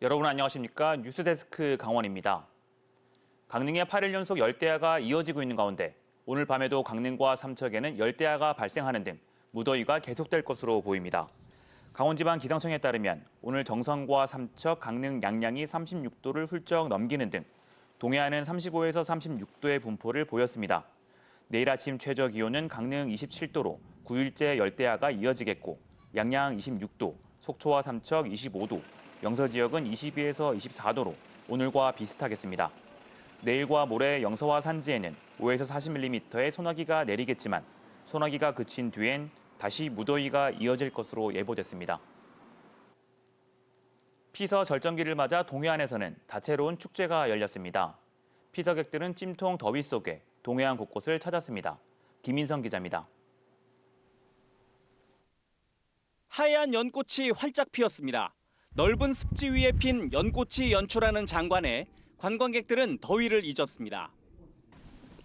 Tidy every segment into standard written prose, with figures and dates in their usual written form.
여러분 안녕하십니까? 뉴스데스크 강원입니다. 강릉에 8일 연속 열대야가 이어지고 있는 가운데 오늘 밤에도 강릉과 삼척에는 열대야가 발생하는 등 무더위가 계속될 것으로 보입니다. 강원지방기상청에 따르면 오늘 정선과 삼척, 강릉 양양이 36도를 훌쩍 넘기는 등 동해안은 35에서 36도의 분포를 보였습니다. 내일 아침 최저 기온은 강릉 27도로 9일째 열대야가 이어지겠고 양양 26도, 속초와 삼척 25도, 영서 지역은 22에서 24도로 오늘과 비슷하겠습니다. 내일과 모레 영서와 산지에는 5에서 40mm의 소나기가 내리겠지만 소나기가 그친 뒤엔 다시 무더위가 이어질 것으로 예보됐습니다. 피서 절정기를 맞아 동해안에서는 다채로운 축제가 열렸습니다. 피서객들은 찜통 더위 속에 동해안 곳곳을 찾았습니다. 김인성 기자입니다. 하얀 연꽃이 활짝 피었습니다. 넓은 습지 위에 핀 연꽃이 연출하는 장관에 관광객들은 더위를 잊었습니다.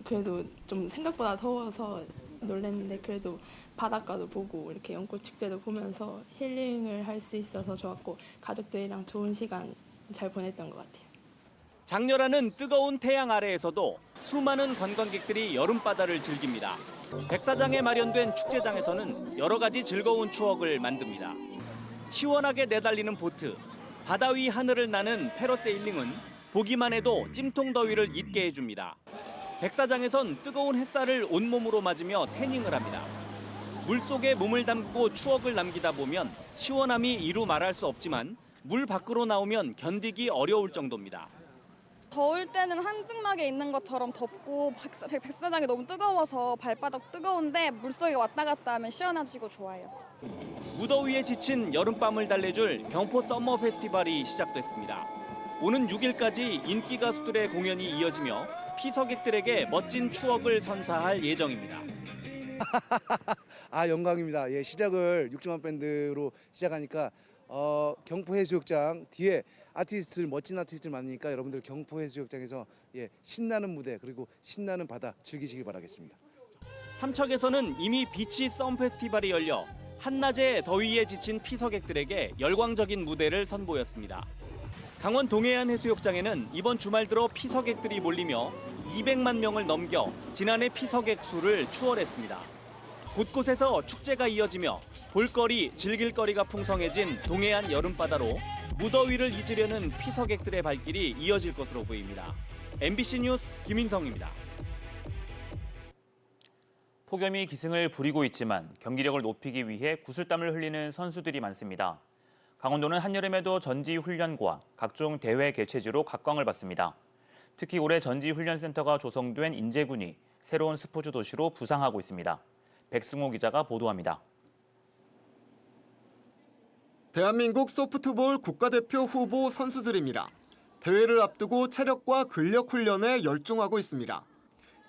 그래도 좀 생각보다 더워서 놀랐는데 그래도 바닷가도 보고 이렇게 연꽃 축제도 보면서 힐링을 할 수 있어서 좋았고 가족들이랑 좋은 시간 잘 보냈던 것 같아요. 장렬하는 뜨거운 태양 아래에서도 수많은 관광객들이 여름바다를 즐깁니다. 백사장에 마련된 축제장에서는 여러 가지 즐거운 추억을 만듭니다. 시원하게 내달리는 보트, 바다 위 하늘을 나는 패러세일링은 보기만 해도 찜통 더위를 잊게 해줍니다. 백사장에선 뜨거운 햇살을 온몸으로 맞으며 태닝을 합니다. 물속에 몸을 담고 추억을 남기다 보면 시원함이 이루 말할 수 없지만 물 밖으로 나오면 견디기 어려울 정도입니다. 더울 때는 한증막에 있는 것처럼 덥고 백사장이 너무 뜨거워서 발바닥 뜨거운데 물속에 왔다 갔다 하면 시원해지고 좋아요. 무더위에 지친 여름밤을 달래줄 경포 서머 페스티벌이 시작됐습니다. 오는 6일까지 인기 가수들의 공연이 이어지며 피서객들에게 멋진 추억을 선사할 예정입니다. 영광입니다. 시작을 육중한 밴드로 시작하니까 경포해수욕장 뒤에 멋진 아티스트를 만나니까 여러분들 경포해수욕장에서 신나는 무대 그리고 신나는 바다 즐기시길 바라겠습니다. 삼척에서는 이미 비치 썸 페스티벌이 열려 한낮의 더위에 지친 피서객들에게 열광적인 무대를 선보였습니다. 강원 동해안 해수욕장에는 이번 주말 들어 피서객들이 몰리며 200만 명을 넘겨 지난해 피서객 수를 추월했습니다. 곳곳에서 축제가 이어지며 볼거리, 즐길거리가 풍성해진 동해안 여름바다로 무더위를 잊으려는 피서객들의 발길이 이어질 것으로 보입니다. MBC 뉴스 김인성입니다. 폭염이 기승을 부리고 있지만 경기력을 높이기 위해 구슬땀을 흘리는 선수들이 많습니다. 강원도는 한여름에도 전지훈련과 각종 대회 개최지로 각광을 받습니다. 특히 올해 전지훈련센터가 조성된 인제군이 새로운 스포츠 도시로 부상하고 있습니다. 백승호 기자가 보도합니다. 대한민국 소프트볼 국가대표 후보 선수들입니다. 대회를 앞두고 체력과 근력 훈련에 열중하고 있습니다.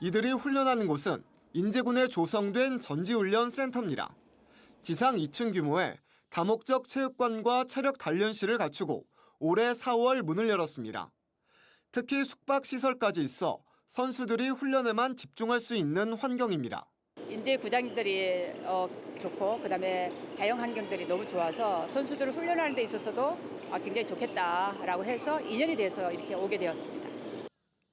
이들이 훈련하는 곳은 인제군에 조성된 전지훈련센터입니다. 지상 2층 규모의 다목적 체육관과 체력 단련실을 갖추고 올해 4월 문을 열었습니다. 특히 숙박시설까지 있어 선수들이 훈련에만 집중할 수 있는 환경입니다. 인제 구장들이 좋고 그다음에 자연 환경들이 너무 좋아서 선수들을 훈련하는 데 있어서도 굉장히 좋겠다라고 해서 인연이 돼서 이렇게 오게 되었습니다.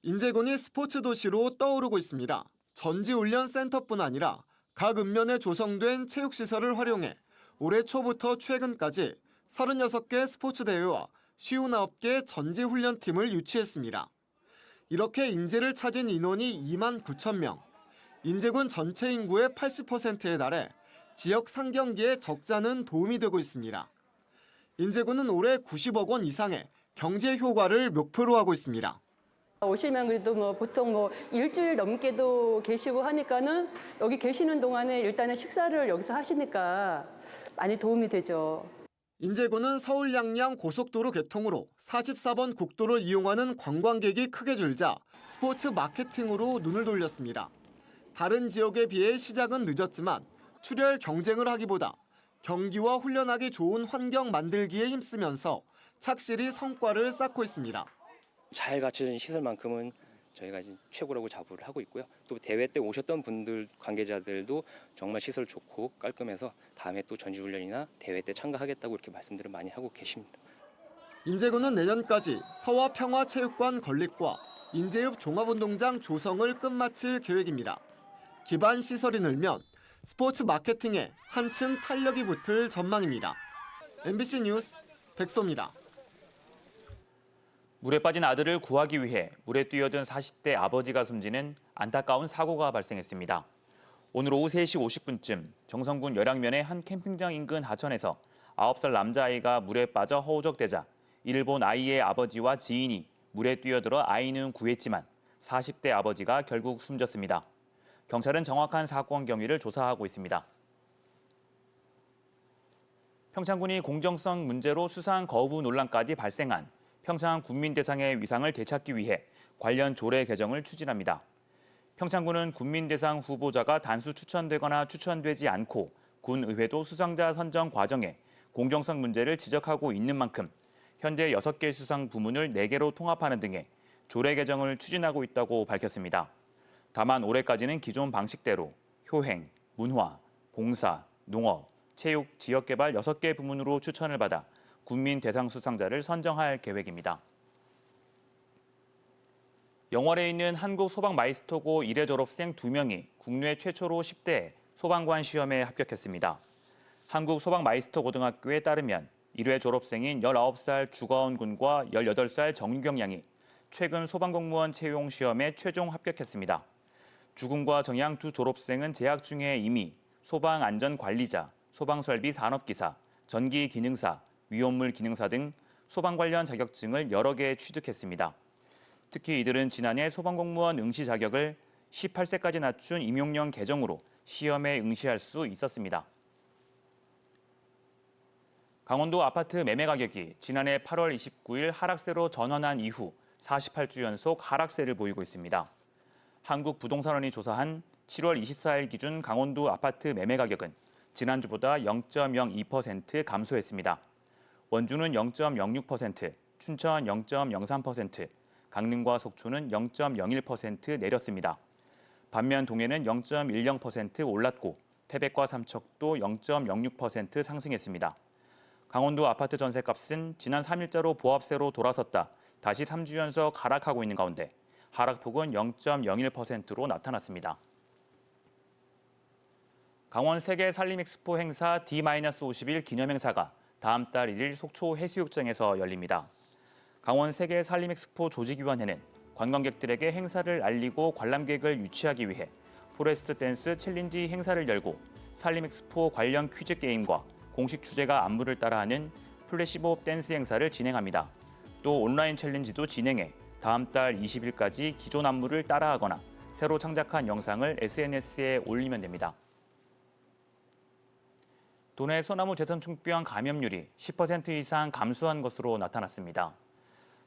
인제군이 스포츠 도시로 떠오르고 있습니다. 전지훈련센터뿐 아니라 각 읍면에 조성된 체육시설을 활용해 올해 초부터 최근까지 36개 스포츠 대회와 59개 전지훈련팀을 유치했습니다. 이렇게 인제를 찾은 인원이 2만 9천 명. 인제군 전체 인구의 80%에 달해 지역 상경기의 적자는 도움이 되고 있습니다. 인제군은 올해 90억 원 이상의 경제 효과를 목표로 하고 있습니다. 오시면 그래도 보통 일주일 넘게도 계시고 하니까는 여기 계시는 동안에 일단은 식사를 여기서 하시니까 많이 도움이 되죠. 인제군은 서울 양양 고속도로 개통으로 44번 국도를 이용하는 관광객이 크게 줄자 스포츠 마케팅으로 눈을 돌렸습니다. 다른 지역에 비해 시작은 늦었지만 출혈 경쟁을 하기보다 경기와 훈련하기 좋은 환경 만들기에 힘쓰면서 착실히 성과를 쌓고 있습니다. 잘 갖춰진 시설만큼은 저희가 이제 최고라고 자부를 하고 있고요. 또 대회 때 오셨던 분들 관계자들도 정말 시설 좋고 깔끔해서 다음에 또 전지훈련이나 대회 때 참가하겠다고 이렇게 말씀들을 많이 하고 계십니다. 인제군은 내년까지 서화평화체육관 건립과 인제읍 종합운동장 조성을 끝마칠 계획입니다. 기반 시설이 늘면 스포츠 마케팅에 한층 탄력이 붙을 전망입니다. MBC 뉴스 백소입니다. 물에 빠진 아들을 구하기 위해 물에 뛰어든 40대 아버지가 숨지는 안타까운 사고가 발생했습니다. 오늘 오후 3시 50분쯤 정선군 열양면의 한 캠핑장 인근 하천에서 9살 남자아이가 물에 빠져 허우적대자 이를 본 아이의 아버지와 지인이 물에 뛰어들어 아이는 구했지만 40대 아버지가 결국 숨졌습니다. 경찰은 정확한 사건 경위를 조사하고 있습니다. 평창군이 공정성 문제로 수상 거부 논란까지 발생한 평창 군민대상의 위상을 되찾기 위해 관련 조례 개정을 추진합니다. 평창군은 군민대상 후보자가 단수 추천되거나 추천되지 않고 군의회도 수상자 선정 과정에 공정성 문제를 지적하고 있는 만큼 현재 6개 수상 부문을 4개로 통합하는 등의 조례 개정을 추진하고 있다고 밝혔습니다. 다만 올해까지는 기존 방식대로 효행, 문화, 봉사, 농업, 체육, 지역개발 6개 부문으로 추천을 받아 군민 대상 수상자를 선정할 계획입니다. 영월에 있는 한국 소방마이스터고 1회 졸업생 2명이 국내 최초로 10대 소방관 시험에 합격했습니다. 한국 소방마이스터고등학교에 따르면 1회 졸업생인 19살 주가원 군과 18살 정유경 양이 최근 소방공무원 채용 시험에 최종 합격했습니다. 주군과 정양 두 졸업생은 재학 중에 이미 소방안전관리자, 소방설비 산업기사, 전기기능사, 위험물 기능사 등 소방 관련 자격증을 여러 개 취득했습니다. 특히 이들은 지난해 소방공무원 응시 자격을 18세까지 낮춘 임용령 개정으로 시험에 응시할 수 있었습니다. 강원도 아파트 매매 가격이 지난해 8월 29일 하락세로 전환한 이후 48주 연속 하락세를 보이고 있습니다. 한국부동산원이 조사한 7월 24일 기준 강원도 아파트 매매 가격은 지난주보다 0.02% 감소했습니다. 원주는 0.06%, 춘천 0.03%, 강릉과 속초는 0.01% 내렸습니다. 반면 동해는 0.10% 올랐고 태백과 삼척도 0.06% 상승했습니다. 강원도 아파트 전셋값은 지난 3일자로 보합세로 돌아섰다 다시 3주 연속 하락하고 있는 가운데 하락폭은 0.01%로 나타났습니다. 강원 세계 산림 엑스포 행사 D-51 기념행사가 다음 달 1일 속초 해수욕장에서 열립니다. 강원 세계 산림 엑스포 조직위원회는 관광객들에게 행사를 알리고 관람객을 유치하기 위해 포레스트 댄스 챌린지 행사를 열고 산림 엑스포 관련 퀴즈 게임과 공식 주제가 안무를 따라하는 플래시몹 댄스 행사를 진행합니다. 또 온라인 챌린지도 진행해 다음 달 20일까지 기존 안무를 따라하거나 새로 창작한 영상을 SNS에 올리면 됩니다. 도내 소나무 제선충병 감염률이 10% 이상 감소한 것으로 나타났습니다.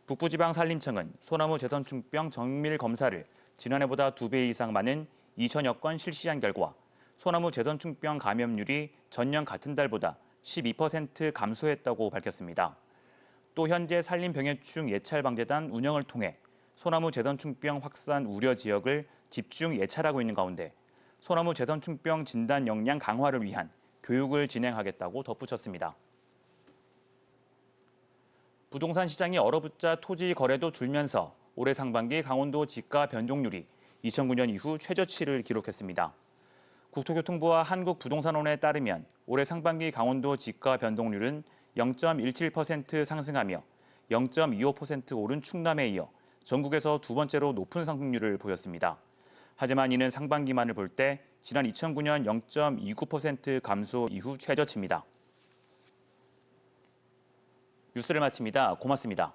북부지방산림청은 소나무 제선충병 정밀 검사를 지난해보다 2배 이상 많은 2천여 건 실시한 결과 소나무 제선충병 감염률이 전년 같은 달보다 12% 감소했다고 밝혔습니다. 또 현재 산림병해충 예찰방재단 운영을 통해 소나무 제선충병 확산 우려 지역을 집중 예찰하고 있는 가운데 소나무 제선충병 진단 역량 강화를 위한 교육을 진행하겠다고 덧붙였습니다. 부동산 시장이 얼어붙자 토지 거래도 줄면서 올해 상반기 강원도 지가 변동률이 2009년 이후 최저치를 기록했습니다. 국토교통부와 한국부동산원에 따르면 올해 상반기 강원도 지가 변동률은 0.17% 상승하며 0.25% 오른 충남에 이어 전국에서 두 번째로 높은 상승률을 보였습니다. 하지만 이는 상반기만을 볼 때 지난 2009년 0.29% 감소 이후 최저치입니다. 뉴스를 마칩니다. 고맙습니다.